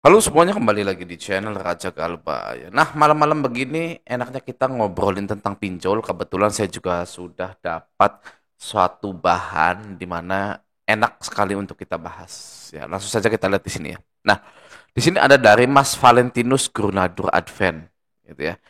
Halo semuanya, kembali lagi di channel Raja Galba ya. Nah, malam-malam begini enaknya kita ngobrolin tentang pinjol. Kebetulan saya juga sudah dapat suatu bahan di mana enak sekali untuk kita bahas. Ya, langsung saja kita lihat di sini ya. Nah, di sini ada dari Mas Valentinus Grunadur Advent gitu ya.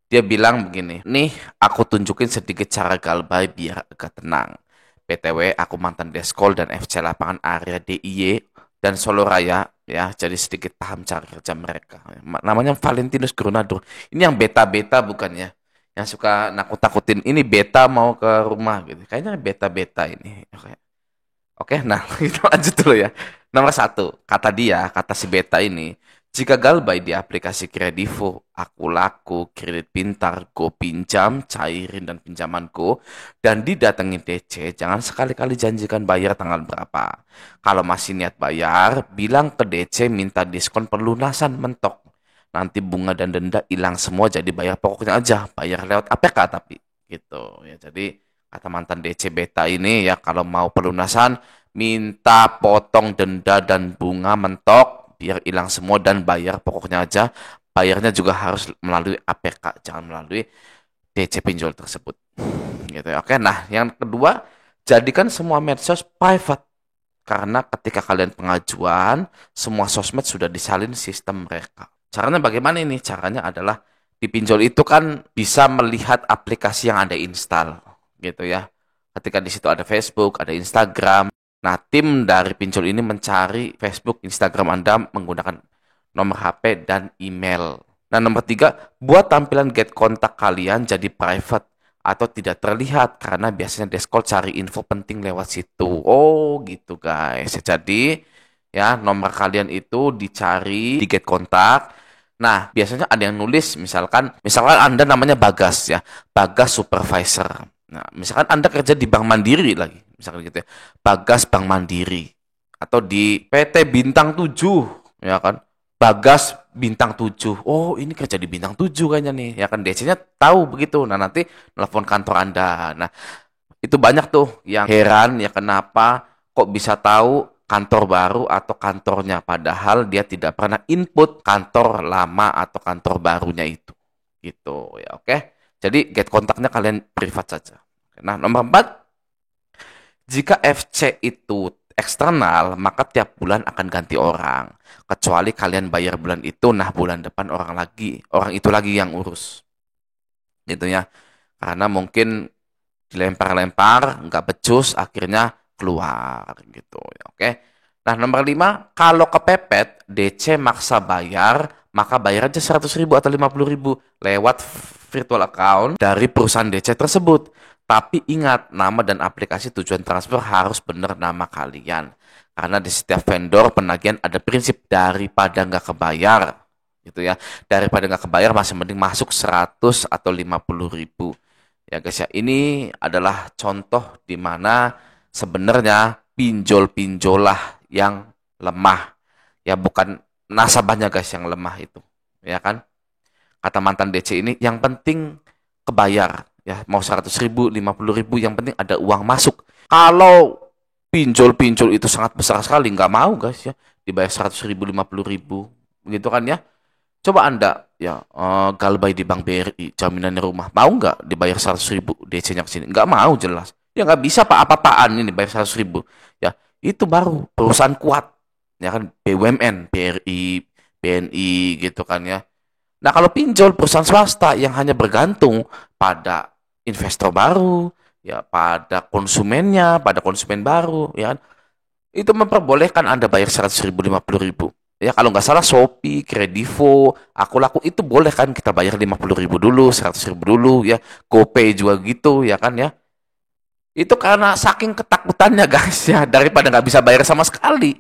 Dia bilang begini, nih aku tunjukin sedikit cara galbay biar agak tenang. PTW, aku mantan Deskol dan FC lapangan area DIY dan Solo Raya ya, jadi sedikit paham cara kerja mereka. Namanya Valentinus Grunadur. Ini yang beta-beta bukan ya? Yang suka nakut-nakutin, ini beta mau ke rumah gitu. Kayaknya beta-beta ini. Oke, oke, nah kita lanjut dulu ya. Nomor satu, kata si beta ini, jika galbay di aplikasi Kredivo, Aku Laku, Kredit Pintar, Go Pinjam, Cairin, dan Pinjamanku, dan didatengin DC, jangan sekali-kali janjikan bayar tanggal berapa. Kalau masih niat bayar, bilang ke DC minta diskon pelunasan mentok. Nanti bunga dan denda hilang semua, jadi bayar pokoknya aja. Bayar lewat APK tapi. Gitu ya, jadi kata mantan DC beta ini ya, kalau mau pelunasan, minta potong denda dan bunga mentok biar hilang semua dan bayar pokoknya aja. Bayarnya juga harus melalui APK, jangan melalui DC pinjol tersebut. Gitu ya. Oke, nah yang kedua, jadikan semua medsos private. Karena ketika kalian pengajuan, semua sosmed sudah disalin sistem mereka. Caranya bagaimana ini? Caranya adalah di pinjol itu kan bisa melihat aplikasi yang Anda install, gitu ya. Ketika di situ ada Facebook, ada Instagram. Nah, tim dari pinjol ini mencari Facebook, Instagram Anda menggunakan nomor HP dan email. Nah, nomor tiga, buat tampilan get kontak kalian jadi private atau tidak terlihat karena biasanya Discord cari info penting lewat situ. Oh, gitu guys. Jadi, ya, nomor kalian itu dicari di get kontak. Nah, biasanya ada yang nulis misalkan Anda namanya Bagas ya, Bagas Supervisor. Nah, misalkan Anda kerja di Bank Mandiri lagi, misalkan gitu ya. Bagas Bank Mandiri atau di PT Bintang 7, ya kan? Bagas Bintang 7. Oh, ini kerja di Bintang 7 kayaknya nih. Ya kan DC-nya tahu begitu. Nah, nanti telepon kantor Anda. Nah, itu banyak tuh yang heran ya, kenapa kok bisa tahu kantor baru atau kantornya, padahal dia tidak pernah input kantor lama atau kantor barunya itu. Gitu ya, oke. Jadi get kontaknya kalian privat saja. Nah, nomor 4, jika FC itu eksternal, maka tiap bulan akan ganti orang. Kecuali kalian bayar bulan itu, nah bulan depan orang itu lagi yang urus. Gitu ya. Karena mungkin dilempar-lempar, nggak becus, akhirnya keluar gitu ya. Oke. Nah, nomor 5, kalau kepepet DC maksa bayar, maka bayar aja 100.000 atau 50.000 lewat virtual account dari perusahaan DC tersebut. Tapi ingat, nama dan aplikasi tujuan transfer harus benar nama kalian. Karena di setiap vendor penagihan ada prinsip daripada nggak kebayar. Gitu ya. Daripada nggak kebayar masih mending masuk 100 atau 50.000. Ya guys ya, ini adalah contoh di mana sebenarnya pinjol-pinjolah yang lemah. Ya bukan nasabahnya guys yang lemah itu. Ya kan? Kata mantan DC ini, yang penting kebayar. Ya mau 100.000, 50.000, yang penting ada uang masuk. Kalau pinjol-pinjol itu sangat besar sekali, nggak mau guys ya. Dibayar 100.000, 50.000. Begitu kan ya? Coba Anda ya galbay di Bank BRI, jaminannya rumah. Mau nggak dibayar 100.000 DC-nya ke sini? Nggak mau jelas. Ya nggak bisa Pak, apa-apaan ini bayar 100.000. Ya itu baru perusahaan kuat. Ya kan BUMN, BRI, BNI gitu kan ya. Nah kalau pinjol perusahaan swasta yang hanya bergantung pada investor baru, ya pada konsumennya, pada konsumen baru, ya kan, itu memperbolehkan Anda bayar 100.000, 50.000. Ya kalau nggak salah Shopee, Kredivo, Aku Laku itu boleh kan kita bayar 50.000 dulu, 100.000 dulu ya. GoPay juga gitu ya kan ya. Itu karena saking ketakutannya guys ya, daripada nggak bisa bayar sama sekali.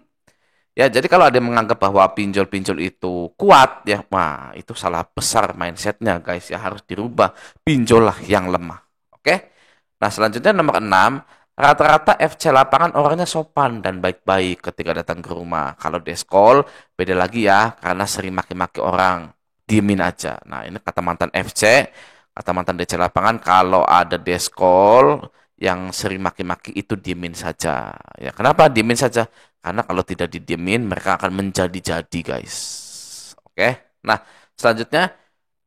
Ya jadi kalau ada yang menganggap bahwa pinjol-pinjol itu kuat ya, wah itu salah besar mindsetnya guys ya, harus dirubah. Pinjol lah yang lemah. Oke? Nah, selanjutnya nomor 6, rata-rata FC lapangan orangnya sopan dan baik-baik ketika datang ke rumah. Kalau deskol, beda lagi ya, karena sering maki-maki orang. Diemin aja. Nah, ini kata mantan FC, kata mantan DC lapangan, kalau ada deskol yang sering maki-maki itu diemin saja. Ya, kenapa diemin saja? Karena kalau tidak didiemin, mereka akan menjadi-jadi, guys. Oke. Nah, selanjutnya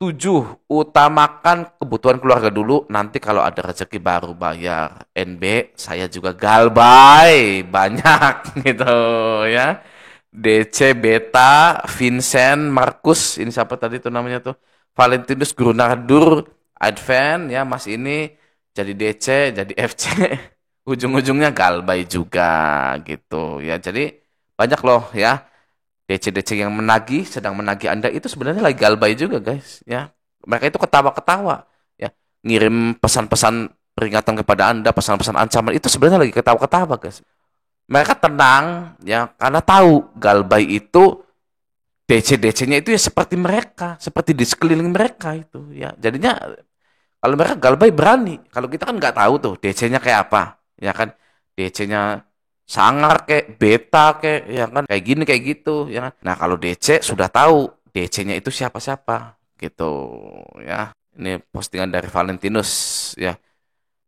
7. Utamakan kebutuhan keluarga dulu. Nanti kalau ada rezeki baru bayar. NB, saya juga galbay. Banyak gitu ya. DC, Beta, Vincent, Markus. Ini siapa tadi tuh namanya tuh? Valentinus, Grunadur, Advent ya, Mas ini jadi DC, jadi FC. Ujung-ujungnya galbay juga gitu ya. Jadi banyak loh ya. DC-DC yang menagih, sedang menagih Anda itu sebenarnya lagi galbay juga, guys. Ya, mereka itu ketawa-ketawa. Ya, ngirim pesan-pesan peringatan kepada Anda, pesan-pesan ancaman itu sebenarnya lagi ketawa-ketawa, guys. Mereka tenang, ya, karena tahu galbay itu DC-DC-nya itu ya seperti mereka, seperti di sekeliling mereka itu, ya. Jadinya kalau mereka galbay berani, kalau kita kan nggak tahu tuh DC-nya kayak apa, ya kan? DC-nya sangar kayak beta kayak ya kan kayak gini kayak gitu ya kan. Nah, kalau DC sudah tahu DC-nya itu siapa-siapa gitu ya. Ini postingan dari Valentinus ya.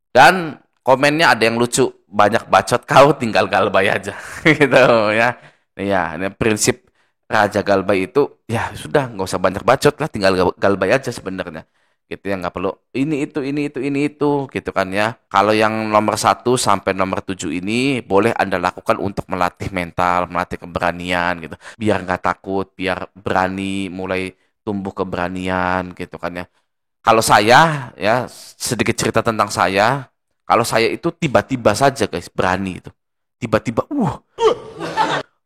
Dan komennya ada yang lucu, banyak bacot kau tinggal galbay aja gitu ya. Iya, ini prinsip Raja Galbay itu ya sudah nggak usah banyak bacot lah, tinggal galbay aja sebenarnya gitu ya, nggak perlu ini itu gitu kan ya. Kalau yang nomor 1 sampai nomor 7 ini boleh Anda lakukan untuk melatih mental, melatih keberanian gitu, biar nggak takut, biar berani, mulai tumbuh keberanian gitu kan ya. Kalau saya ya, sedikit cerita tentang saya, kalau saya itu tiba-tiba saja, guys, berani itu, tiba-tiba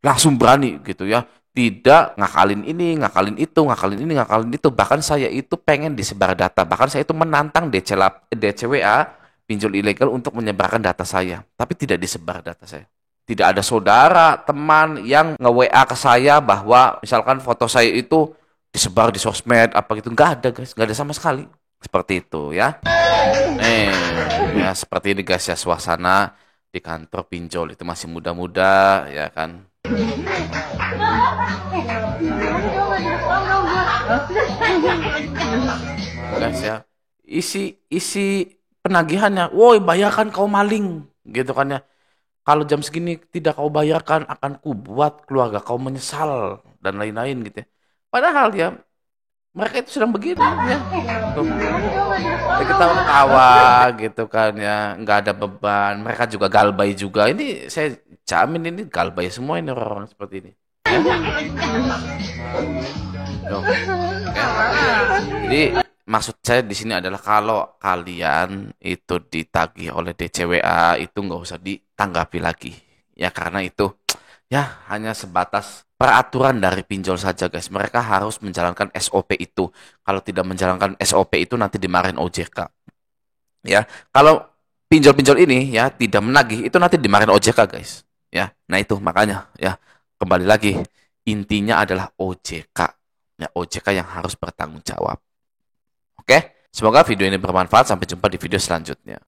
langsung berani gitu ya, tidak ngakalin ini, ngakalin itu, ngakalin ini, ngakalin itu. Bahkan saya itu pengen disebar data, bahkan saya itu menantang DCWA, pinjol ilegal, untuk menyebarkan data saya, tapi tidak disebar data saya. Tidak ada saudara, teman yang nge-WA ke saya bahwa misalkan foto saya itu disebar di sosmed apa gitu, nggak ada, guys, nggak ada sama sekali. Seperti itu ya. Ya seperti ini, guys, ya suasana di kantor pinjol itu, masih muda-muda ya kan. Guys ya, isi penagihannya, woi bayarkan kau maling, gitu kan ya. Kalau jam segini tidak kau bayarkan, akan kubuat keluarga kau menyesal dan lain-lain gitu ya. Padahal ya mereka itu sedang begini ya. Tuh. Ya, kita ketawa gitu kan ya, nggak ada beban. Mereka juga galbay juga. Ini saya jamin ini galbay semua ini orang-orang seperti ini. Tuh. Oke. Jadi maksud saya di sini adalah kalau kalian itu ditagih oleh DCWA itu nggak usah ditanggapi lagi. Ya karena itu ya hanya sebatas peraturan dari pinjol saja, guys. Mereka harus menjalankan SOP itu. Kalau tidak menjalankan SOP itu nanti dimarahin OJK. Ya, kalau pinjol-pinjol ini ya tidak menagih itu nanti dimarahin OJK, guys. Ya, nah itu makanya ya kembali lagi intinya adalah OJK. Ya, OJK yang harus bertanggung jawab. Oke, semoga video ini bermanfaat. Sampai jumpa di video selanjutnya.